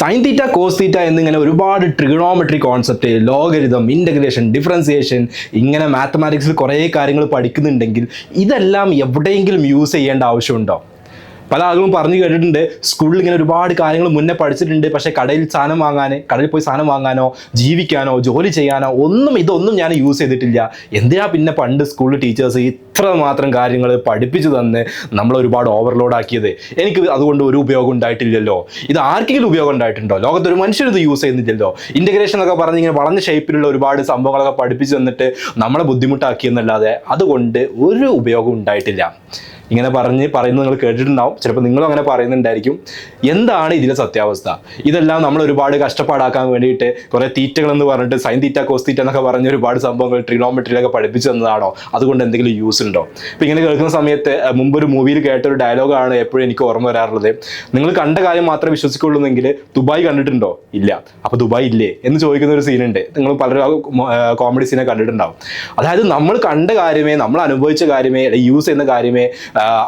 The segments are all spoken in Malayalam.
സൈൻ തീറ്റ കോസ് തീറ്റ എന്നിങ്ങനെ ഒരുപാട് trigonometry concept, logarithm, integration, differentiation, ഇങ്ങനെ മാത്തമാറ്റിക്സിൽ കുറേ കാര്യങ്ങൾ പഠിക്കുന്നുണ്ടെങ്കിൽ ഇതെല്ലാം എവിടെയെങ്കിലും യൂസ് ചെയ്യേണ്ട ആവശ്യമുണ്ടോ? പല ആളുകളും പറഞ്ഞു കേട്ടിട്ടുണ്ട്, സ്കൂളിൽ ഇങ്ങനെ ഒരുപാട് കാര്യങ്ങൾ മുന്നേ പഠിച്ചിട്ടുണ്ട്, പക്ഷേ കടയിൽ പോയി സാധനം വാങ്ങാനോ ജീവിക്കാനോ ജോലി ചെയ്യാനോ ഇതൊന്നും ഞാൻ യൂസ് ചെയ്തിട്ടില്ല. എന്തിനാ പിന്നെ പണ്ട് സ്കൂളിൽ ടീച്ചേഴ്സ് ഇത്ര മാത്രം കാര്യങ്ങൾ പഠിപ്പിച്ചു തന്ന് നമ്മൾ ഒരുപാട് ഓവർലോഡ് ആക്കിയത്? എനിക്ക് അതുകൊണ്ട് ഒരു ഉപയോഗം ഉണ്ടായിട്ടില്ലല്ലോ. ഇത് ആർക്കെങ്കിലും ഉപയോഗം ഉണ്ടായിട്ടുണ്ടോ? ലോകത്തൊരു മനുഷ്യർ ഇത് യൂസ് ചെയ്യുന്നില്ലല്ലോ. ഇൻ്റഗ്രേഷൻ എന്നൊക്കെ പറഞ്ഞ് ഇങ്ങനെ വളഞ്ഞ ഷേപ്പിലുള്ള ഒരുപാട് സംഭവങ്ങളൊക്കെ പഠിപ്പിച്ചു തന്നിട്ട് നമ്മളെ ബുദ്ധിമുട്ടാക്കിയെന്നല്ലാതെ അതുകൊണ്ട് ഒരു ഉപയോഗം ഉണ്ടായിട്ടില്ല. ഇങ്ങനെ പറയുന്നത് നിങ്ങൾ കേട്ടിട്ടുണ്ടാവും, ചിലപ്പോൾ നിങ്ങളും അങ്ങനെ പറയുന്നുണ്ടായിരിക്കും. എന്താണ് ഇതിലെ സത്യാവസ്ഥ? ഇതെല്ലാം നമ്മൾ ഒരുപാട് കഷ്ടപ്പാടാക്കാൻ വേണ്ടിയിട്ട് കുറേ തീറ്റകളെന്ന് പറഞ്ഞിട്ട് സൈൻ തീറ്റ കോസ് തീറ്റ എന്നൊക്കെ പറഞ്ഞ് ഒരുപാട് സംഭവങ്ങൾ ട്രിഗണോമെട്രിയിലൊക്കെ പഠിപ്പിച്ചു തന്നതാണോ? അതുകൊണ്ട് എന്തെങ്കിലും യൂസ് ഉണ്ടോ? ഇപ്പം ഇങ്ങനെ കേൾക്കുന്ന സമയത്ത് മുമ്പൊരു മൂവിയിൽ കേട്ടൊരു ഡയലോഗാണ് എപ്പോഴും എനിക്ക് ഓർമ്മ വരാറുള്ളത്. നിങ്ങൾ കണ്ട കാര്യം മാത്രമേ വിശ്വസിക്കുള്ളൂവെങ്കിൽ ദുബായ് കണ്ടിട്ടുണ്ടോ? ഇല്ല. അപ്പോൾ ദുബായ് ഇല്ലേ എന്ന് ചോദിക്കുന്ന ഒരു സീനുണ്ട്. നിങ്ങൾ പലരും കോമഡി സീനെ കണ്ടിട്ടുണ്ടാവും. അതായത് നമ്മൾ കണ്ട കാര്യമേ, നമ്മൾ അനുഭവിച്ച കാര്യമേ, യൂസ് ചെയ്യുന്ന കാര്യമേ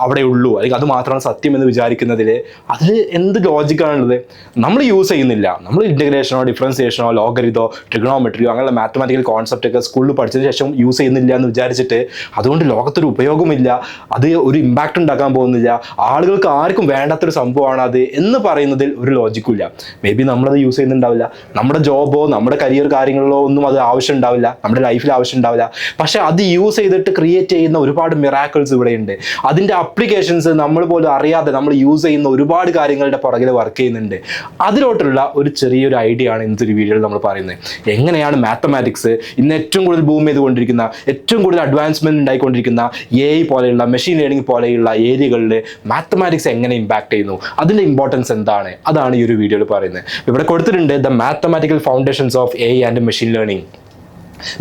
അവിടെ ഉള്ളൂ, അല്ലെങ്കിൽ അത് മാത്രമാണ് സത്യം എന്ന് വിചാരിക്കുന്നതിൽ അതിൽ എന്ത് ലോജിക്കാണുള്ളത്? നമ്മൾ യൂസ് ചെയ്യുന്നില്ല. നമ്മൾ ഇൻ്റഗ്രേഷനോ ഡിഫറൻസിയേഷനോ ലോഗരിതോ ട്രിഗണോമെട്രിയോ അങ്ങനെയുള്ള മാത്തമാറ്റിക്കൽ കോൺസെപ്റ്റ് ഒക്കെ സ്കൂളിൽ പഠിച്ചതിന് ശേഷം യൂസ് ചെയ്യുന്നില്ല എന്ന് വിചാരിച്ചിട്ട് അതുകൊണ്ട് ലോകത്തൊരു ഉപയോഗമില്ല, അത് ഒരു ഇമ്പാക്റ്റ് ഉണ്ടാക്കാൻ പോകുന്നില്ല, ആളുകൾക്ക് ആർക്കും വേണ്ടാത്തൊരു സംഭവമാണ് അത് എന്ന് പറയുന്നതിൽ ഒരു ലോജിക്കില്ല. മേ ബി നമ്മളത് യൂസ് ചെയ്യുന്നുണ്ടാവില്ല, നമ്മുടെ ജോബോ നമ്മുടെ കരിയർ കാര്യങ്ങളിലോ ഒന്നും അത് ആവശ്യം ഉണ്ടാവില്ല, നമ്മുടെ ലൈഫിൽ ആവശ്യം ഉണ്ടാവില്ല. പക്ഷെ അത് യൂസ് ചെയ്തിട്ട് ക്രിയേറ്റ് ചെയ്യുന്ന ഒരുപാട് മിറാക്കിൾസ് ഇവിടെയുണ്ട്. അതിൻ്റെ അപ്ലിക്കേഷൻസ് നമ്മൾ പോലും അറിയാതെ നമ്മൾ യൂസ് ചെയ്യുന്ന ഒരുപാട് കാര്യങ്ങളുടെ പുറകിൽ വർക്ക് ചെയ്യുന്നുണ്ട്. അതിലോട്ടുള്ള ഒരു ചെറിയൊരു ഐഡിയ ആണ് ഇന്നത്തെ ഒരു വീഡിയോയിൽ നമ്മൾ പറയുന്നത്. എങ്ങനെയാണ് മാത്തമാറ്റിക്സ് ഇന്ന് ഏറ്റവും കൂടുതൽ ബൂം ചെയ്തുകൊണ്ടിരിക്കുന്ന, ഏറ്റവും കൂടുതൽ അഡ്വാൻസ്മെന്റ് ഉണ്ടായിക്കൊണ്ടിരിക്കുന്ന AI പോലെയുള്ള മെഷീൻ ലേണിംഗ് പോലെയുള്ള ഏരിയകളിൽ മാത്തമാറ്റിക്സ് എങ്ങനെ ഇമ്പാക്ട് ചെയ്യുന്നു, അതിൻ്റെ ഇമ്പോർട്ടൻസ് എന്താണ്, അതാണ് ഈ ഒരു വീഡിയോയിൽ പറയുന്നത്. ഇവിടെ കൊടുത്തിട്ടുണ്ട് the mathematical foundations of AI and machine learning.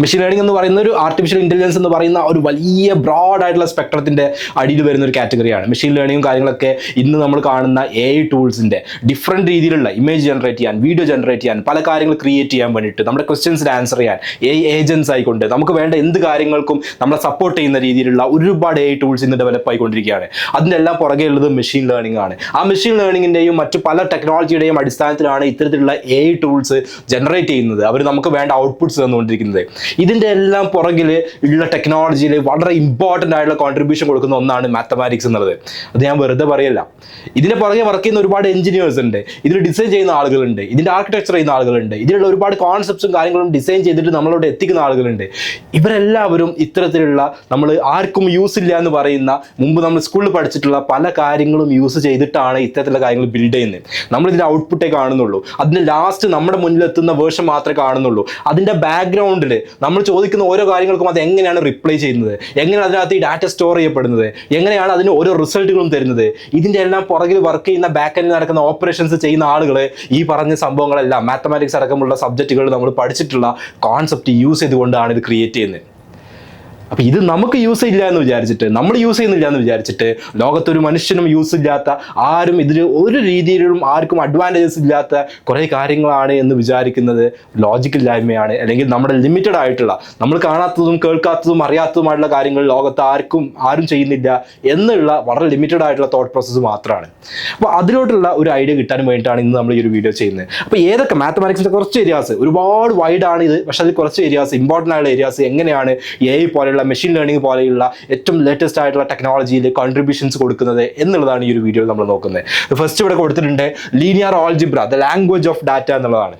Machine learning എന്ന് പറയുന്ന ഒരു ആർട്ടിഫിഷ്യൽ ഇൻ്റലിജൻസ് എന്ന് പറയുന്ന ഒരു വലിയ ബ്രോഡ് ആയിട്ടുള്ള സ്പെക്ട്രത്തിൻ്റെ അടിയിൽ വരുന്ന ഒരു കാറ്റഗറിയാണ്. മെഷീൻ ലേണിംഗും കാര്യങ്ങളൊക്കെ ഇന്ന് നമ്മൾ കാണുന്ന AI ടൂൾസിൻ്റെ ഡിഫറെൻറ്റ് രീതിയിലുള്ള ഇമേജ് ജനറേറ്റ് ചെയ്യാൻ, വീഡിയോ ജനറേറ്റ് ചെയ്യാൻ, പല കാര്യങ്ങൾ ക്രിയേറ്റ് ചെയ്യാൻ വേണ്ടിയിട്ട്, നമ്മുടെ ക്വസ്റ്റ്യൻസിന് ആൻസർ ചെയ്യാൻ AI ഏജൻസ് ആയിക്കൊണ്ട് നമുക്ക് വേണ്ട എന്ത് കാര്യങ്ങൾക്കും നമ്മളെ സപ്പോർട്ട് ചെയ്യുന്ന രീതിയിലുള്ള ഒരുപാട് AI ടൂൾസ് ഇന്ന് ഡെവലപ്പ് ആയിക്കൊണ്ടിരിക്കുകയാണ്. അതിൻ്റെ എല്ലാം പുറകെ ഉള്ളത് മെഷീൻ ലേണിംഗ് ആണ്. ആ മെഷീൻ ലേണിംഗിൻ്റെയും മറ്റു പല ടെക്നോളജിയുടെയും അടിസ്ഥാനത്തിലാണ് ഇത്തരത്തിലുള്ള AI ടൂൾസ് ജനറേറ്റ് ചെയ്യുന്നത്. അവർ നമുക്ക് വേണ്ട ഔട്ട്പുട്ട്സ് തന്നുകൊണ്ടിരിക്കുന്നത്. ഇതിൻ്റെ എല്ലാം പുറകിൽ ഉള്ള ടെക്നോളജിയിൽ വളരെ ഇമ്പോർട്ടൻ്റ് ആയിട്ടുള്ള കോൺട്രിബ്യൂഷൻ കൊടുക്കുന്ന ഒന്നാണ് മാത്തമാറ്റിക്സ് എന്നുള്ളത്. അത് ഞാൻ വെറുതെ പറയല്ല. ഇതിൻ്റെ പുറകെ വർക്ക് ചെയ്യുന്ന ഒരുപാട് എഞ്ചിനീയേഴ്സ് ഉണ്ട്, ഇതിൽ ഡിസൈൻ ചെയ്യുന്ന ആളുകളുണ്ട്, ഇതിൻ്റെ ആർക്കിടെക്ചർ ചെയ്യുന്ന ആളുകളുണ്ട്, ഇതിലുള്ള ഒരുപാട് കോൺസെപ്റ്റ്സും കാര്യങ്ങളും ഡിസൈൻ ചെയ്തിട്ട് നമ്മളോട് എത്തിക്കുന്ന ആളുകളുണ്ട്. ഇവരെല്ലാവരും ഇത്തരത്തിലുള്ള നമ്മൾ ആർക്കും യൂസ് ഇല്ല എന്ന് പറയുന്ന, മുമ്പ് നമ്മൾ സ്കൂളിൽ പഠിച്ചിട്ടുള്ള പല കാര്യങ്ങളും യൂസ് ചെയ്തിട്ടാണ് ഇത്തരത്തിലുള്ള കാര്യങ്ങൾ ബിൽഡ് ചെയ്യുന്നത്. നമ്മളിതിൻ്റെ ഔട്ട്പുട്ടേ കാണുന്നുള്ളൂ, അതിൻ്റെ ലാസ്റ്റ് നമ്മുടെ മുന്നിലെത്തുന്ന വേർഷൻ മാത്രമേ കാണുന്നുള്ളൂ. അതിൻ്റെ ബാക്ക്ഗ്രൗണ്ടിൽ നമ്മൾ ചോദിക്കുന്ന ഓരോ കാര്യങ്ങൾക്കും അത് എങ്ങനെയാണ് റിപ്ലൈ ചെയ്യുന്നത്, എങ്ങനെയാണ് അതിനകത്ത് ഈ ഡാറ്റ സ്റ്റോർ ചെയ്യപ്പെടുന്നത്, എങ്ങനെയാണ് അതിന് ഓരോ റിസൾട്ടുകളും തരുന്നത്, ഇതിൻ്റെ എല്ലാം പുറകിൽ വർക്ക് ചെയ്യുന്ന ബാക്ക് എൻഡിൽ നടക്കുന്ന ഓപ്പറേഷൻസ് ചെയ്യുന്ന ആളുകൾ ഈ പറഞ്ഞ സംഭവങ്ങളെല്ലാം മാത്തമാറ്റിക്സ് അടക്കമുള്ള സബ്ജക്റ്റുകൾ നമ്മൾ പഠിച്ചിട്ടുള്ള കോൺസെപ്റ്റ് യൂസ് ചെയ്തുകൊണ്ടാണ് ഇത് ക്രിയേറ്റ് ചെയ്യുന്നത്. അപ്പോൾ ഇത് നമുക്ക് യൂസ് ഇല്ല എന്ന് വിചാരിച്ചിട്ട്, നമ്മൾ യൂസ് ചെയ്യുന്നില്ല എന്ന് വിചാരിച്ചിട്ട്, ലോകത്തൊരു മനുഷ്യനും യൂസ് ഇല്ലാത്ത, ആരും ഇതിൽ ഒരു രീതിയിലും ആർക്കും അഡ്വാൻറ്റേജസ് ഇല്ലാത്ത കുറേ കാര്യങ്ങളാണ് എന്ന് വിചാരിക്കുന്നത് ലോജിക്കില്ലായ്മയാണ്. അല്ലെങ്കിൽ നമ്മുടെ ലിമിറ്റഡ് ആയിട്ടുള്ള, നമ്മൾ കാണാത്തതും കേൾക്കാത്തതും അറിയാത്തതുമായിട്ടുള്ള കാര്യങ്ങൾ ലോകത്ത് ആരും ചെയ്യുന്നില്ല എന്നുള്ള വളരെ ലിമിറ്റഡ് ആയിട്ടുള്ള തോട്ട് പ്രോസസ്സ് മാത്രമാണ്. അപ്പോൾ അതിലോട്ടുള്ള ഒരു ഐഡിയ കിട്ടാൻ വേണ്ടിയിട്ടാണ് ഇന്ന് നമ്മൾ ഈ ഒരു വീഡിയോ ചെയ്യുന്നത്. അപ്പോൾ ഏതൊക്കെ മാത്തമാറ്റിക്സിൻ്റെ കുറച്ച് ഏരിയാസ്, ഒരുപാട് വൈഡാണ് ഇത്, പക്ഷേ അതിൽ കുറച്ച് ഏരിയാസ്, ഇമ്പോർട്ടൻ്റ് ആയിട്ടുള്ള ഏരിയാസ്, എങ്ങനെയാണ് AI പോലെയുള്ള മെഷീൻ ലേണിംഗ് പോലെയുള്ള ഏറ്റവും ലേറ്റസ്റ്റ് ആയിട്ടുള്ള ടെക്നോളജിയിൽ കോൺട്രിബ്യൂഷൻസ് കൊടുക്കുന്നത് എന്നുള്ളതാണ് ഈ ഒരു വീഡിയോയിൽ നമ്മൾ നോക്കുന്നത്. ഫസ്റ്റ് ഇവിടെ കൊടുത്തിട്ടുണ്ട് linear algebra, the language of data എന്നുള്ളതാണ്.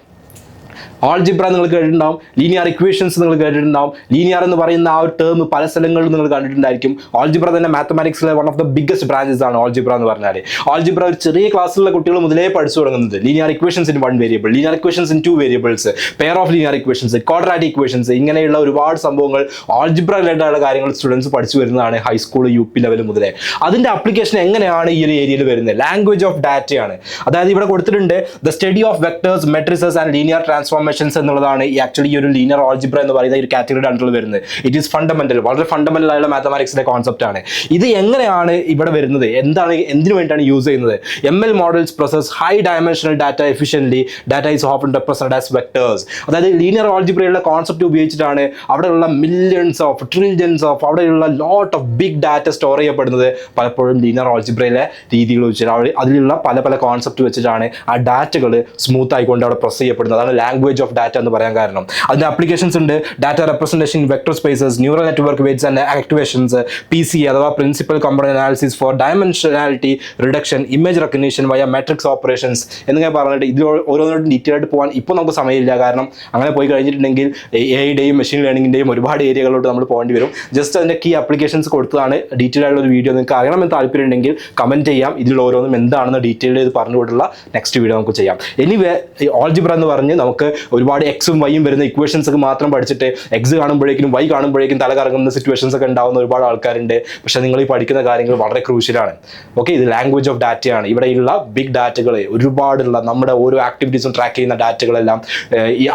ആൾജിബ്ര നിങ്ങൾ കേട്ടിട്ടുണ്ടാവും, ലീനിയർ ഇക്വേഷൻസ് നിങ്ങൾ കേട്ടിട്ടുണ്ടാവും. ലീനിയർ എന്ന് പറയുന്ന ആ ഒരു ടേം പല സ്ഥലങ്ങളിലും നിങ്ങൾ കണ്ടിട്ടുണ്ടായിരിക്കും. ആൾജിബ്ര തന്നെ മാത്തമാറ്റിക്സിലെ one of the biggest branches ആണ് ആൾജിബ്ര എന്ന് പറഞ്ഞാൽ. ആൾജിബ്ര ഒരു ചെറിയ ക്ലാസ്സിലുള്ള കുട്ടികൾ മുതലേ പഠിച്ചു തുടങ്ങുന്നത്. Linear equations in 1 variable, linear equations in 2 variables, pair of linear equations, quadratic equations, ഇങ്ങനെയുള്ള ഒരുപാട് സംഭവങ്ങൾ ആൾജിബ്ര റിലേറ്റഡ് കാര്യങ്ങൾ സ്റ്റുഡൻസ് പഠിച്ചു വരുന്നതാണ് ഹൈസ്കൂൾ UP ലെവൽ മുതലേ. അതിൻ്റെ അപ്ലിക്കേഷൻ എങ്ങനെയാണ് ഈ ഒരു ഏരിയയിൽ വരുന്നത്? ലാംഗ്വേജ് ഓഫ് ഡാറ്റയാണ്. അതായത് ഇവിടെ കൊടുത്തിട്ടുണ്ട് the study of vectors, matrices and linear transformation dimensions എന്നുള്ളതാണ് ഈ ഒരു ലീനിയർ ആൾജിബ്ര എന്ന് പറയുന്ന ഈ ഒരു കാറ്റഗറിയുടെ അണ്ടറിൽ വരുന്നത്. ഇറ്റ് ഈസ് ഫണ്ടമെന്റൽ, വളരെ ഫണ്ടമെന്റൽ ആയുള്ള മാത്തമാറ്റിക്സിന്റെ കോൺസെപ്റ്റ് ആണ്. ഇത് എങ്ങനെയാണ് ഇവിടെ വരുന്നത്, എന്തിനു വേണ്ടിയാണ് യൂസ് ചെയ്യുന്നത്? ML models process high dimensional data efficiently. Data is often represented as vectors. അതായത് ലീനിയർ ആൾജിബ്രയുടെ കോൺസെപ്റ്റ് ഉപയോഗിച്ചിട്ടാണ് അവിടെയുള്ള മില്യൺസ് ഓഫ് ട്രില്യൺസ് ഓഫ് അവിടെയുള്ള lot of big data store ചെയ്യപ്പെടുന്നത്. പലപ്പോഴും ലീനിയർ ആൾജിബ്രയിലെ രീതികൾ വെച്ചിട്ട് അതിലുള്ള പല കോൺസെപ്റ്റ് വെച്ചിട്ടാണ് ആ ഡാറ്റകൾ സ്മൂത്ത് ആയിക്കൊണ്ട് അവിടെ പ്രൊസസ് ചെയ്യപ്പെടുന്നത്. അതാണ് ലാംഗ്വേജ് ഓഫ് ഡാറ്റ എന്ന് പറയാൻ കാരണം. അതിന്റെ ആപ്ലിക്കേഷൻസ് ഉണ്ട്: data representation in vector spaces, neural network weights and activations, PC അഥവാ principal component analysis for dimensionality reduction, image recognition via matrix operations എന്നിങ്ങനെ പറഞ്ഞിട്ട് ഇതിൽ ഓരോന്നും ഡീറ്റെയിൽ ആയിട്ട് പോകാൻ ഇപ്പോൾ നമുക്ക് സമയമില്ല. കാരണം അങ്ങനെ പോയി കഴിഞ്ഞിട്ടുണ്ടെങ്കിൽ AI-യുടെയും മെഷീൻ ലേണിംഗിൻ്റെയും ഒരുപാട് ഏരിയകളിലോട്ട് നമ്മൾ പോകേണ്ടി വരും. ജസ്റ്റ് അതിൻ്റെ കീ ആപ്ലിക്കേഷൻസ് കൊടുത്തതാണ്. ഡീറ്റെയിൽ ആയിട്ടുള്ള ഒരു വീഡിയോ നിങ്ങൾക്ക് അറിയണമെന്ന് താല്പര്യം ഉണ്ടെങ്കിൽ കമൻറ്റ് ചെയ്യാം. ഇതിലുള്ള ഓരോന്നും എന്താണെന്ന് ഡീറ്റെയിൽ ചെയ്ത് പറഞ്ഞുകൊണ്ടുള്ള നെക്സ്റ്റ് വീഡിയോ നമുക്ക് ചെയ്യാം. എനിവേ, ആൾജിബ്ര എന്ന് പറഞ്ഞ് നമുക്ക് ഒരുപാട് എക്സും വൈയും വരുന്ന ഇക്വേഷൻസ് ഒക്കെ മാത്രം പഠിച്ചിട്ട് എക്സ് കാണുമ്പോഴേക്കും വൈ കാണുമ്പോഴേക്കും തല കറങ്ങുന്ന സിറ്റുവേഷൻസ് ഒക്കെ ഉണ്ടാവുന്ന ഒരുപാട് ആൾക്കാരുണ്ട്. പക്ഷെ നിങ്ങൾ ഈ പഠിക്കുന്ന കാര്യങ്ങൾ വളരെ ക്രൂഷ്യലാണ്. ഓക്കെ, ഇത് ലാംഗ്വേജ് ഓഫ് ഡാറ്റയാണ്. ഇവിടെയുള്ള ബിഗ് ഡാറ്റകൾ, ഒരുപാടുള്ള നമ്മുടെ ഓരോ ആക്ടിവിറ്റീസും ട്രാക്ക് ചെയ്യുന്ന ഡാറ്റകളെല്ലാം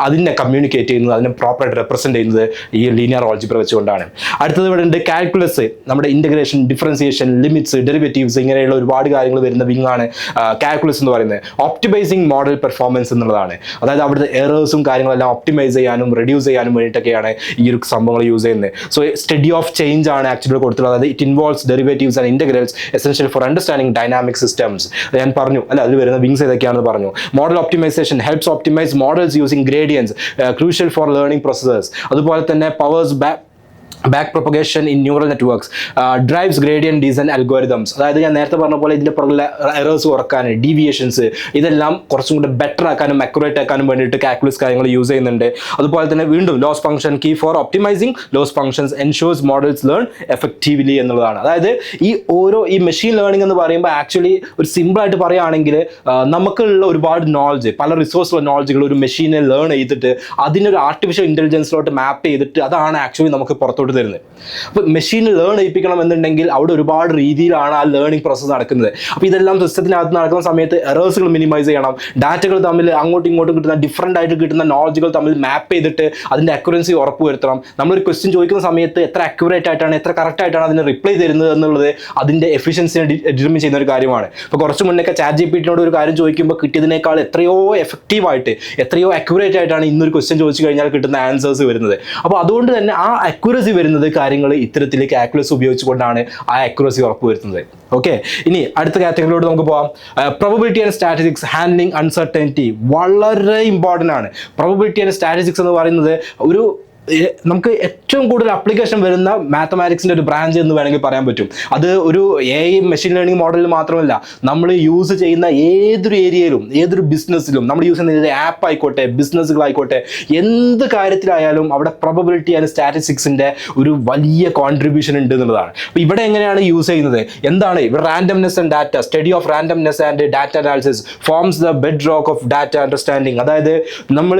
അതിനെ കമ്മ്യൂണിക്കേറ്റ് ചെയ്യുന്നത്, അതിനെ പ്രോപ്പറായിട്ട് റെപ്രസെന്റ് ചെയ്യുന്നത് ഈ ലീനിയർ ആൾജിബ്ര വെച്ചുകൊണ്ടാണ്. അടുത്തത് ഇവിടെ ഉണ്ട് കാൽക്കുലസ്. നമ്മുടെ ഇന്റഗ്രേഷൻ, ഡിഫറൻസിയേഷൻ, ലിമിറ്റ്സ്, ഡെറിവേറ്റീവ്സ് ഇങ്ങനെയുള്ള ഒരുപാട് കാര്യങ്ങൾ വരുന്ന വിങ് ആണ് കാൽക്കുലസ് എന്ന് പറയുന്നത്. ഒപ്റ്റിമൈസിങ് മോഡൽ പെർഫോമൻസ് എന്നുള്ളതാണ്. അതായത് അവിടുത്തെ എറേഴ്സും കാര്യങ്ങളെല്ലാം ഒപ്റ്റിമൈസ് ചെയ്യാനും റെഡ്യൂസ് ചെയ്യാനും വേണ്ടിയിട്ടൊക്കെയാണ് ഈ ഒരു സംഭവങ്ങൾ യൂസ് ചെയ്യുന്നത്. സോ സ്റ്റഡി ഓഫ് ചേഞ്ച് ആണ് ആക്ച്വലി കൊടുത്തിട്ടുള്ളത്. അതായത് it involves derivatives and integrals essential for understanding dynamic systems. ഞാൻ പറഞ്ഞു അല്ല, അതിൽ വരുന്ന വിങ്സ് ഏതൊക്കെയാണെന്ന് പറഞ്ഞു. Model optimization helps optimize models using gradients, crucial for learning processes. അതുപോലെ തന്നെ powers back propagation in neural networks, drives gradient descent algorithms. അതായത് ഞാൻ നേരത്തെ പറഞ്ഞ പോലെ ഇതിൻ്റെ പുറകിലെ എറേഴ്സ് കുറക്കാൻ, ഡീവിയേഷൻസ് ഇതെല്ലാം കുറച്ചും കൂടെ ബെറ്റർ ആക്കാനും അക്യുറേറ്റ് ആക്കാനും വേണ്ടിയിട്ട് കാൽക്കുലസ് കാര്യങ്ങൾ യൂസ് ചെയ്യുന്നുണ്ട്. അതുപോലെ തന്നെ വീണ്ടും loss function key for optimizing loss functions ensures models learn effectively എന്നുള്ളതാണ്. അതായത് ഈ മെഷീൻ ലേണിംഗ് എന്ന് പറയുമ്പോൾ ആക്ച്വലി ഒരു സിമ്പിളായിട്ട് പറയുകയാണെങ്കിൽ നമുക്കുള്ള ഒരുപാട് നോളജ്, പല റിസോഴ്സുള്ള നോളജുകൾ ഒരു മെഷീനെ ലേൺ ചെയ്തിട്ട് അതിനൊരു ആർട്ടിഫിഷ്യൽ ഇൻ്റലിജൻസിലോട്ട് മാപ്പ് ചെയ്തിട്ട് അതാണ് ആക്ച്വലി നമുക്ക് പുറത്തോട്ട് തരുന്നത്. അപ്പോൾ മെഷീൻ ലേൺ ചെയ്യിപ്പിക്കണം എന്നുണ്ടെങ്കിൽ അവിടെ ഒരുപാട് രീതിയിലാണ് ആ ലേണിംഗ് പ്രോസസ്സ് നടക്കുന്നത്. അപ്പോൾ ഇതെല്ലാം സിസ്റ്റത്തിനകത്ത് നടക്കുന്ന സമയത്ത് എറേഴ്സുകൾ മിനിമൈസ് ചെയ്യണം. ഡാറ്റകൾ തമ്മിൽ അങ്ങോട്ടും ഇങ്ങോട്ടും കിട്ടുന്ന ഡിഫറൻ്റ് ആയിട്ട് കിട്ടുന്ന നോളജുകൾ തമ്മിൽ മാപ്പ് ചെയ്തിട്ട് അതിൻ്റെ അക്യുറൻസി ഉറപ്പുവരുത്തണം. നമ്മളൊരു ക്വസ്റ്റ്യൻ ചോദിക്കുന്ന സമയത്ത് എത്ര അക്യുറേറ്റ് ആയിട്ടാണ്, എത്ര കറക്റ്റ് ആയിട്ടാണ് അതിന് റിപ്ലൈ തരുന്നത് എന്നുള്ളത് അതിൻ്റെ എഫിഷ്യൻസിനെ ഡിറ്റർമിൻ ചെയ്യുന്ന ഒരു കാര്യമാണ്. ഇപ്പോൾ കുറച്ച് മുന്നേ ChatGPT-നോട് ഒരു കാര്യം ചോദിക്കുമ്പോൾ കിട്ടിയതിനേക്കാൾ എത്രയോ എഫക്റ്റീവായിട്ട്, എത്രയോ അക്യുറേറ്റ് ആയിട്ടാണ് ഇന്നൊരു ക്വസ്റ്റ്യൻ ചോദിച്ചു കഴിഞ്ഞാൽ കിട്ടുന്ന ആൻസേഴ്സ് വരുന്നത്. അപ്പോൾ അതുകൊണ്ട് തന്നെ ആ അക്യുറസി വരുന്നത് കാര്യങ്ങൾ ഇത്തരത്തിൽ കാൽക്കുലസ് ഉപയോഗിച്ചുകൊണ്ടാണ് ആ അക്യുറസി ഉറപ്പുവരുത്തുന്നത്. ഓക്കെ, ഇനി അടുത്ത കാറ്റഗറിയിലോട്ട് നമുക്ക് പോകാം. Probability and statistics handling uncertainty വളരെ ഇമ്പോർട്ടൻ്റ് ആണ്. പ്രോബബിലിറ്റി ആൻഡ് സ്റ്റാറ്റിസ്റ്റിക്സ് എന്ന് പറയുന്നത് നമുക്ക് ഏറ്റവും കൂടുതൽ അപ്ലിക്കേഷൻ വരുന്ന മാത്തമാറ്റിക്സിൻ്റെ ഒരു ബ്രാഞ്ച് എന്ന് വേണമെങ്കിൽ പറയാൻ പറ്റും. അത് ഒരു AI മെഷീൻ ലേണിംഗ് മോഡലിൽ മാത്രമല്ല, നമ്മൾ യൂസ് ചെയ്യുന്ന ഏതൊരു ഏരിയയിലും, ഏതൊരു ബിസിനസ്സിലും, നമ്മൾ യൂസ് ചെയ്യുന്ന ആപ്പ് ആയിക്കോട്ടെ, ബിസിനസ്സുകളായിക്കോട്ടെ, എന്ത് കാര്യത്തിലായാലും അവിടെ പ്രോബബിലിറ്റി ആൻഡ് സ്റ്റാറ്റിസ്റ്റിക്സിൻ്റെ ഒരു വലിയ കോൺട്രിബ്യൂഷൻ ഉണ്ട് എന്നുള്ളതാണ്. അപ്പോൾ ഇവിടെ എങ്ങനെയാണ് യൂസ് ചെയ്യുന്നത്, എന്താണ് ഇവിടെ randomness and data, study of randomness and data analysis forms the bed rock of data understanding. അതായത് നമ്മൾ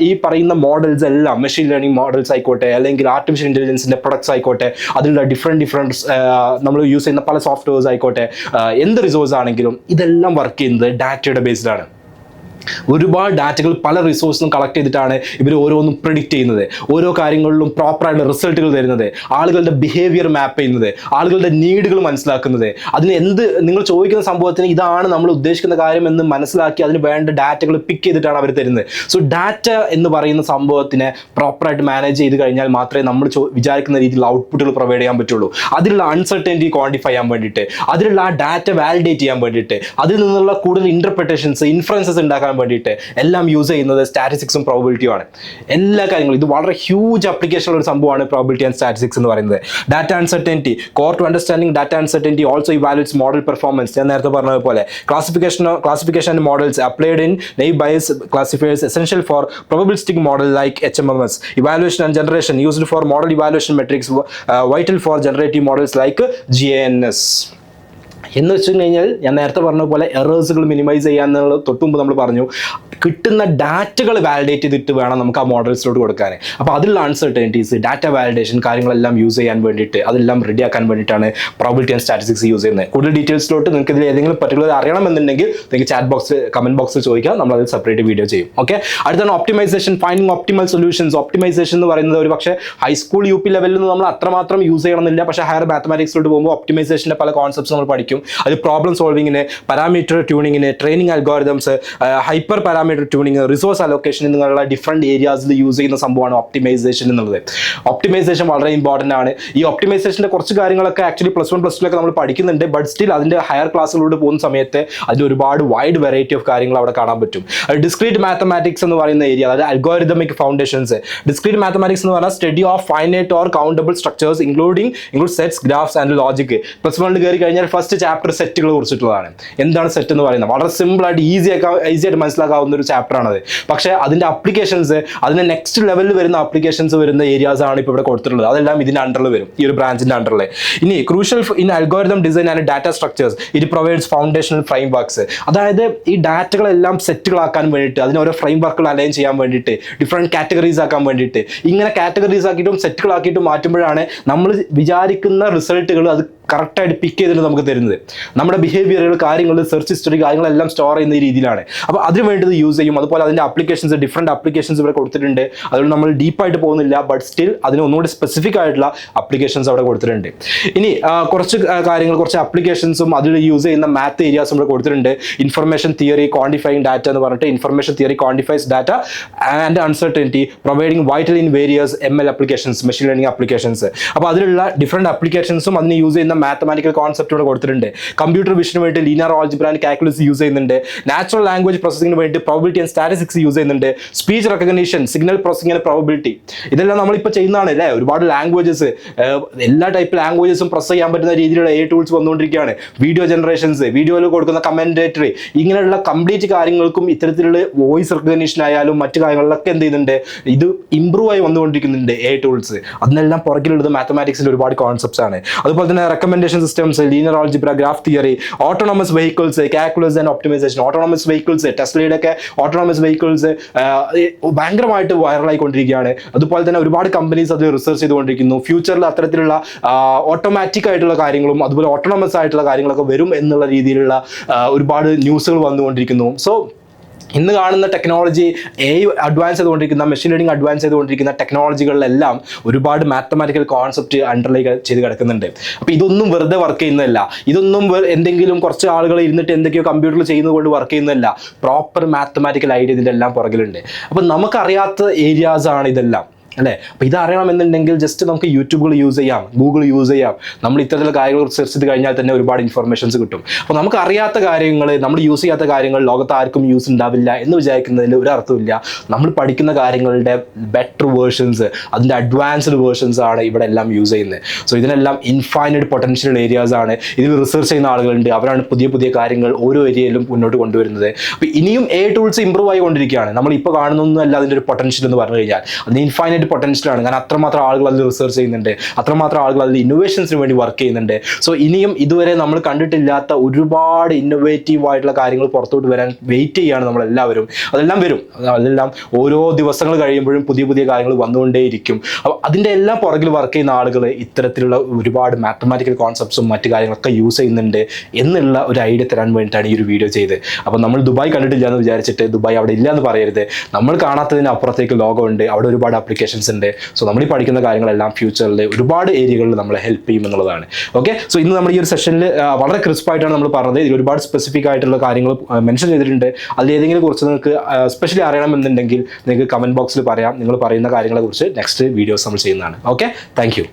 ഈ പറയുന്ന മോഡൽസ് എല്ലാം, മെഷീൻ ലേണിംഗ് മോഡൽസ് ആയിക്കോട്ടെ അല്ലെങ്കിൽ ആർട്ടിഫിഷ്യൽ ഇന്റലിജൻസിന്റെ പ്രൊഡക്ട്സ് ആയിക്കോട്ടെ, അതിലുള്ള ഡിഫറെൻറ്റ് നമ്മൾ യൂസ് ചെയ്യുന്ന പല സോഫ്റ്റ്വെയർസ് ആയിക്കോട്ടെ, എന്ത് റിസോഴ്സ് ആണെങ്കിലും ഇതെല്ലാം വർക്ക് ചെയ്യുന്നത് ഡാറ്റയുടെ ബേസിലാണ്. ഒരുപാട് ഡാറ്റകൾ പല റിസോഴ്സിനും കളക്ട് ചെയ്തിട്ടാണ് ഇവർ ഓരോന്നും പ്രിഡിക്റ്റ് ചെയ്യുന്നത്. ഓരോ കാര്യങ്ങളിലും പ്രോപ്പറായിട്ട് റിസൾട്ടുകൾ തരുന്നത്, ആളുകളുടെ ബിഹേവിയർ മാപ്പ് ചെയ്യുന്നത്, ആളുകളുടെ നീഡുകൾ മനസ്സിലാക്കുന്നത്, അതിന് നിങ്ങൾ ചോദിക്കുന്ന സംഭവത്തിന് ഇതാണ് നമ്മൾ ഉദ്ദേശിക്കുന്ന കാര്യം എന്ന് മനസ്സിലാക്കി അതിന് വേണ്ട ഡാറ്റകൾ പിക്ക് ചെയ്തിട്ടാണ് അവർ തരുന്നത്. സോ ഡാറ്റ എന്ന് പറയുന്ന സംഭവത്തിനെ പ്രോപ്പറായിട്ട് മാനേജ് ചെയ്ത് കഴിഞ്ഞാൽ മാത്രമേ നമ്മൾ വിചാരിക്കുന്ന രീതിയിലുള്ള ഔട്ട്പുട്ടുകൾ പ്രൊവൈഡ് ചെയ്യാൻ പറ്റുള്ളൂ. അതിലുള്ള അൺസർട്ടനിറ്റി ക്വാണ്ടിഫൈ ചെയ്യാൻ വേണ്ടിയിട്ട്, അതിലുള്ള ആ ഡാറ്റ വാലിഡേറ്റ് ചെയ്യാൻ വേണ്ടിയിട്ട്, അതിൽ നിന്നുള്ള കൂടുതൽ ഇന്റർപ്രിട്ടേഷൻസ്, ഇൻഫറൻസസ് ഉണ്ടാക്കാൻ വേണ്ടിയിട്ട് എല്ലാം യൂസ് ചെയ്യുന്നത് സ്റ്റാറ്റിസ്റ്റിക്സും പ്രോബബിലിറ്റിയും ആണ്. എല്ലാ കാര്യങ്ങളും ഇത് വളരെ ഹ്യൂജ് ആപ്ലിക്കേഷൻ ഉള്ള ഒരു സംഭവമാണ് പ്രോബബിലിറ്റി ആൻഡ് സ്റ്റാറ്റിസ്റ്റിക്സ് എന്ന് പറയുന്നത്. Data uncertainty, core to understanding data uncertainty also evaluates model performance. ഞാൻ നേരത്തെ പറഞ്ഞതുപോലെ classification models applied in naive Bayes classifiers essential for probabilistic model like HMMS. Evaluation and generation used for model evaluation metrics, vital for generative models like GANS. എന്ന് വെച്ച് കഴിഞ്ഞാൽ ഞാൻ നേരത്തെ പറഞ്ഞ പോലെ എറേഴ്സുകൾ മിനിമൈസ് ചെയ്യാന്നുള്ളത് തൊട്ട് മുമ്പ് നമ്മൾ പറഞ്ഞു, കിട്ടുന്ന ഡാറ്റകൾ വാലിഡേറ്റ് ചെയ്തിട്ട് വേണം നമുക്ക് ആ മോഡൽസിലോട്ട് കൊടുക്കാൻ. അപ്പോൾ അതിലുള്ള അൺസർട്ടനിറ്റീസ്, ഡാറ്റ വാലിഡേഷൻ കാര്യങ്ങളെല്ലാം യൂസ് ചെയ്യാൻ വേണ്ടിയിട്ട്, അതെല്ലാം റെഡി ആക്കാൻ വേണ്ടിയിട്ടാണ് പ്രോബിലിറ്റി ആൻഡ് സ്റ്റാറ്റിസ്റ്റിക്സ് യൂസ് ചെയ്യുന്നത്. കൂടുതൽ ഡീറ്റെയിൽസിലോട്ട് നിങ്ങൾക്ക് ഇതിൽ ഏതെങ്കിലും പർട്ടിക്കുലർ അറിയണമെന്നുണ്ടെങ്കിൽ നിങ്ങൾക്ക് ചാറ്റ് ബോക്സ് കമന്റ് ബോക്സിൽ ചോദിക്കാം, നമ്മൾ അത് സെപ്പറേറ്റ് വീഡിയോ ചെയ്യും. ഓക്കെ, അടുത്താണ് optimization, finding optimal solutions. Optimization എന്ന് പറയുന്നത് ഒരു പക്ഷേ ഹൈസ്കൂൾ UP ലെവലിൽ നിന്ന് നമ്മൾ അത്രമാത്രം യൂസ് ചെയ്യണമെന്നില്ല, പക്ഷേ ഹയർ മാത്തമാറ്റിക്സിലോട്ട് പോകുമ്പോൾ ഒപ്റ്റിമൈസേഷൻ്റെ പല കോൺസെപ്റ്റ്സ് നമ്മൾ പഠിക്കും. അത് പ്രോബ്ലം സോൾവിങ്ങിന്, പാരാമീറ്റർ ട്യൂണിങ്ങിന്, training algorithms, hyper parameter tuning, resource allocation എന്നുള്ള ഡിഫറെൻറ്റ് ഏരിയാസിൽ യൂസ് ചെയ്യുന്ന സംഭവമാണ് ഒപ്റ്റിമൈസേഷൻ എന്നുള്ളത്. ഒപ്റ്റിമൈസേഷൻ വളരെ ഇമ്പോർട്ടൻ്റ് ആണ്. ഈ ഒപ്റ്റിമൈസേഷൻ്റെ കുറച്ച് കാര്യങ്ങളൊക്കെ ആക്ച്വലി +1 +2 നമ്മൾ പഠിക്കുന്നുണ്ട്, ബട്ട് സ്റ്റിൽ അതിൻ്റെ ഹയർ ക്ലാസ്സുകളിലൂടെ പോകുന്ന സമയത്ത് അതിൽ ഒരുപാട് വൈഡ് വെറൈറ്റി ഓഫ് കാര്യങ്ങൾ അവിടെ കാണാൻ പറ്റും. ഡിസ്ക്രീറ്റ് മാത്തമാറ്റിക്സ് എന്ന് പറയുന്ന ഏരിയ, അതായത് അൽഗോരിതമിക് ഫൗണ്ടേഷൻസ്. ഡിസ്ക്രീറ്റ് മാത്തമാറ്റിക്സ് എന്ന് പറഞ്ഞാൽ study of finite or countable structures include sets, graphs and logic. +1 കയറി കഴിഞ്ഞാൽ ഫസ്റ്റ് ചാപ്റ്റർ സെറ്റുകളെ കുറിച്ചിട്ടുള്ളതാണ്. എന്താണ് സെറ്റ് എന്ന് പറയുന്നത്? വളരെ സിമ്പിൾ ആയിട്ട് ഈസി ആയിട്ട് മനസ്സിലാക്കാവുന്ന ഒരു ചാപ്റ്റർ ആണത്. പക്ഷേ അതിൻ്റെ അപ്ലിക്കേഷൻസ്, അതിൻ്റെ നെക്സ്റ്റ് ലെവലിൽ വരുന്ന അപ്ലിക്കേഷൻസ് വരുന്ന ഏരിയാസ് ആണ് ഇപ്പോൾ ഇവിടെ കൊടുത്തിട്ടുള്ളത്. അതെല്ലാം ഇതിൻ്റെ അണ്ടറിൽ വരും, ഈ ഒരു ബ്രാഞ്ചിൻ്റെ അണ്ടറിൽ. ഇനി crucial in algorithm design and data structures, it provides foundational frame works. അതായത് ഈ ഡാറ്റകളെല്ലാം സെറ്റുകളാക്കാൻ വേണ്ടിയിട്ട്, അതിന് ഓരോ ഫ്രെയിം വർക്കുകൾ അലൈൻ ചെയ്യാൻ വേണ്ടിയിട്ട്, ഡിഫറെൻറ്റ് കാറ്റഗറീസ് ആക്കാൻ വേണ്ടിയിട്ട്, ഇങ്ങനെ കാറ്റഗറീസ് ആക്കിയിട്ടും സെറ്റുകളാക്കിയിട്ടും മാറ്റുമ്പോഴാണ് നമ്മൾ വിചാരിക്കുന്ന റിസൾട്ടുകൾ അത് കറക്റ്റായിട്ട് പിക്ക് ചെയ്തിട്ട് നമുക്ക് തരുന്നത്. നമ്മുടെ ബിഹേവിയറുകൾ, കാര്യങ്ങൾ, സെർച്ച് ഹിസ്റ്ററി, കാര്യങ്ങളെല്ലാം സ്റ്റോർ ചെയ്യുന്ന രീതിയിലാണ്. അപ്പോൾ അതിന് വേണ്ടത് യൂസ് ചെയ്യും. അതുപോലെ അതിൻ്റെ അപ്ലിക്കേഷൻസ്, ഡിഫറെൻറ്റ് അപ്ലിക്കേഷൻസ് ഇവിടെ കൊടുത്തിട്ടുണ്ട്. അതുകൊണ്ട് നമ്മൾ ഡീപ്പായിട്ട് പോകുന്നില്ല, ബട്ട് സ്റ്റിൽ അതിന് ഒന്നുകൂടി സ്പെസിഫിക് ആയിട്ടുള്ള അപ്ലിക്കേഷൻസ് അവിടെ കൊടുത്തിട്ടുണ്ട്. ഇനി കുറച്ച് കാര്യങ്ങൾ, കുറച്ച് അപ്ലിക്കേഷൻസും അതിൽ യൂസ് ചെയ്യുന്ന മാത്ത് ഏരിയാസും ഇവിടെ കൊടുത്തിട്ടുണ്ട്. ഇൻഫർമേഷൻ തിയറി, ക്വാണ്ടിഫൈങ് ഡാറ്റ എന്ന് പറഞ്ഞിട്ട് information theory quantifies data and uncertainty, providing vital in various ML applications, machine learning applications. അപ്പോൾ അതിലുള്ള ഡിഫറെൻറ്റ് അപ്ലിക്കേഷൻസും അതിന് യൂസ് ചെയ്യുന്ന മാത്തമാറ്റിക്കൽ കോൺസെപ്റ്റ് ഇവിടെ കൊടുത്തിട്ടുണ്ട്. കമ്പ്യൂട്ടർ വിഷന് വേണ്ടി linear algebra and calculus use ചെയ്യുന്നുണ്ട്. നാച്ചുറൽ ലാംഗ്വേജ് പ്രോസസ്സിംഗിന് വേണ്ടി പ്രോബിലിറ്റി ആൻഡ് സ്റ്റാറ്റിസ്റ്റിക്സ് യൂസ് ചെയ്യുന്നുണ്ട്. Speech recognition, signal processing and probability, ഇതെല്ലാം നമ്മളിപ്പോൾ ചെയ്യുന്നതാണ് അല്ലേ. ഒരുപാട് ലാംഗ്വേജസ്, എല്ലാ ടൈപ്പ് ലാംഗ്വേജസും പ്രോസസ് ചെയ്യാൻ പറ്റുന്ന രീതിയിലുള്ള ടൂൾസ് വന്നുകൊണ്ടിരിക്കുകയാണ്. വീഡിയോ ജനറേഷൻസ്, വീഡിയോയിൽ കൊടുക്കുന്ന കമന്റേറ്ററി, ഇങ്ങനെയുള്ള കംപ്ലീറ്റ് കാര്യങ്ങൾക്കും ഇത്തരത്തിലുള്ള വോയിസ് റെക്കഗ്നിഷൻ ആയാലും മറ്റു കാര്യങ്ങളിലൊക്കെ എന്ത് ചെയ്യുന്നുണ്ട്, ഇത് ഇംപ്രൂവ് ആയി വന്നുകൊണ്ടിരിക്കുന്നുണ്ട് ടൂൾസ്. അതിനെല്ലാം പുറകിലുള്ളത് മാത്തമാറ്റിക്സിൽ ഒരുപാട് കോൺസെപ്റ്റ്സ് ആണ്. അതുപോലെ തന്നെ recommendation systems, linear algebra, graph theory, autonomous vehicles, calculus and optimization. Autonomous vehicles, ടെസ്ലയുടെ ഒക്കെ ഓട്ടോണമസ് വെഹിക്കിൾസ് ഭയങ്കരമായിട്ട് വൈറലായിക്കൊണ്ടിരിക്കുകയാണ്. അതുപോലെ തന്നെ ഒരുപാട് കമ്പനീസ് അത് റിസർച്ച് ചെയ്തുകൊണ്ടിരിക്കുന്നു. ഫ്യൂച്ചറിൽ അത്തരത്തിലുള്ള ഓട്ടോമാറ്റിക് ആയിട്ടുള്ള കാര്യങ്ങളും അതുപോലെ ഓട്ടോണമസ് ആയിട്ടുള്ള കാര്യങ്ങളൊക്കെ വരും എന്നുള്ള രീതിയിലുള്ള ഒരുപാട് ന്യൂസുകൾ വന്നുകൊണ്ടിരിക്കുന്നു. സോ ഇന്ന് കാണുന്ന ടെക്നോളജി, അഡ്വാൻസ് ചെയ്തുകൊണ്ടിരിക്കുന്ന, മെഷീൻ ലേണിംഗ് അഡ്വാൻസ് ചെയ്തുകൊണ്ടിരിക്കുന്ന ടെക്നോളജികളിലെല്ലാം ഒരുപാട് മാത്തമാറ്റിക്കൽ കോൺസെപ്റ്റ് അണ്ടർലൈൻ ചെയ്ത് കിടക്കുന്നുണ്ട്. അപ്പോൾ ഇതൊന്നും വെറുതെ വർക്ക് ചെയ്യുന്നതല്ല, ഇതൊന്നും എന്തെങ്കിലും കുറച്ച് ആളുകൾ ഇരുന്നിട്ട് എന്തൊക്കെയോ കമ്പ്യൂട്ടറിൽ ചെയ്യുന്നത് കൊണ്ട് വർക്ക് ചെയ്യുന്നതല്ല. പ്രോപ്പർ മാത്തമാറ്റിക്കൽ ഐഡിയ ഇതിൻ്റെ എല്ലാം പുറകിലുണ്ട്. അപ്പോൾ നമുക്കറിയാത്ത ഏരിയാസ് ആണ് ഇതെല്ലാം അല്ലേ. അപ്പോൾ ഇതറിയണമെന്നുണ്ടെങ്കിൽ ജസ്റ്റ് നമുക്ക് യൂട്യൂബുകൾ യൂസ് ചെയ്യാം, ഗൂഗിൾ യൂസ് ചെയ്യാം. നമ്മൾ ഇത്തരത്തിലുള്ള കാര്യങ്ങൾ സെർച്ച് ചെയ്ത് കഴിഞ്ഞാൽ തന്നെ ഒരുപാട് ഇൻഫർമേഷൻസ് കിട്ടും. അപ്പോൾ നമുക്ക് അറിയാത്ത കാര്യങ്ങൾ, നമ്മൾ യൂസ് ചെയ്യാത്ത കാര്യങ്ങൾ ലോകത്ത് ആർക്കും യൂസ് ഉണ്ടാവില്ല എന്ന് വിചാരിക്കുന്നതിൽ ഒരു അർത്ഥമില്ല. നമ്മൾ പഠിക്കുന്ന കാര്യങ്ങളുടെ ബെറ്റർ വേർഷൻസ്, അതിൻ്റെ അഡ്വാൻസ്ഡ് വേർഷൻസ് ആണ് ഇവിടെ എല്ലാം യൂസ് ചെയ്യുന്നത്. സോ ഇതിനെല്ലാം ഇൻഫൈനൈറ്റ് പൊട്ടൻഷ്യൽ ഏരിയാസ് ആണ്. ഇതിൽ റിസർച്ച് ചെയ്യുന്ന ആളുകളുണ്ട്, അവരാണ് പുതിയ പുതിയ കാര്യങ്ങൾ ഓരോ ഏരിയയിലും മുന്നോട്ട് കൊണ്ടുവരുന്നത്. അപ്പോൾ ഇനിയും ടൂൾസ് ഇമ്പ്രൂവ് ആയിക്കൊണ്ടിരിക്കുകയാണ്. നമ്മളിപ്പോൾ കാണുന്നൊന്നുമല്ല അതിൻ്റെ ഒരു പൊട്ടൻഷ്യൽ എന്ന് പറഞ്ഞു കഴിഞ്ഞാൽ. അതിന് ഇൻഫൈനൈറ്റ് പൊട്ടൻഷ്യലാണ്. കാരണം അത്രമാത്രം ആളുകൾ അതിൽ റിസർച്ച് ചെയ്യുന്നുണ്ട്, അത്രമാത്രം ആളുകൾ അതിൽ ഇന്നോവേഷൻസിന് വേണ്ടി വർക്ക് ചെയ്യുന്നുണ്ട്. സോ ഇനിയും ഇതുവരെ നമ്മൾ കണ്ടിട്ടില്ലാത്ത ഒരുപാട് ഇന്നോവേറ്റീവ് ആയിട്ടുള്ള കാര്യങ്ങൾ പുറത്തോട്ട് വരാൻ വെയിറ്റ് ചെയ്യുകയാണ് നമ്മളെല്ലാവരും. അതെല്ലാം വരും. അതെല്ലാം ഓരോ ദിവസങ്ങൾ കഴിയുമ്പോഴും പുതിയ പുതിയ കാര്യങ്ങൾ വന്നുകൊണ്ടേയിരിക്കും. അപ്പോൾ അതിൻ്റെ എല്ലാം പുറകിൽ വർക്ക് ചെയ്യുന്ന ആളുകൾ ഇത്തരത്തിലുള്ള ഒരുപാട് മാത്തമാറ്റിക്കൽ കോൺസെപ്റ്റ്സും മറ്റു കാര്യങ്ങളൊക്കെ യൂസ് ചെയ്യുന്നുണ്ട് എന്നുള്ള ഒരു ഐഡിയ തരാൻ വേണ്ടിയിട്ടാണ് ഈ ഒരു വീഡിയോ ചെയ്തത്. അപ്പോൾ നമ്മൾ ദുബായ് കണ്ടിട്ടില്ല എന്ന് വിചാരിച്ചിട്ട് ദുബായ് അവിടെ ഇല്ല എന്ന് പറയരുത്. നമ്മൾ കാണാത്തതിന് അപ്പുറത്തേക്ക് ലോകമുണ്ട്, അവിടെ ഒരുപാട് ആപ്ലിക്കേഷൻസ് ഉണ്ട്. സോ നമ്മൾ ഈ പഠിക്കുന്ന കാര്യങ്ങളെല്ലാം ഫ്യൂച്ചറിൽ ഒരുപാട് ഏരിയകളിൽ നമ്മളെ ഹെൽപ്പ് ചെയ്യും എന്നുള്ളതാണ്. ഓക്കെ, സോ ഇന്ന് നമ്മൾ ഈ ഒരു സെഷനിൽ വളരെ ക്രിസ്പായിട്ടാണ് നമ്മൾ പറഞ്ഞത്. ഇതിൽ ഒരുപാട് സ്പെസിഫിക് ആയിട്ടുള്ള കാര്യങ്ങൾ മെൻഷൻ ചെയ്തിട്ടുണ്ട്. അതിൽ ഏതെങ്കിലും കുറിച്ച് നിങ്ങൾക്ക് സ്പെഷ്യലി അറിയണമെന്നുണ്ടെങ്കിൽ നിങ്ങൾക്ക് കമൻറ്റ് ബോക്സിൽ പറയാം. നിങ്ങൾ പറയുന്ന കാര്യങ്ങളെക്കുറിച്ച് നെക്സ്റ്റ് വീഡിയോസ് നമ്മൾ ചെയ്യുന്നതാണ്. Okay, thank you.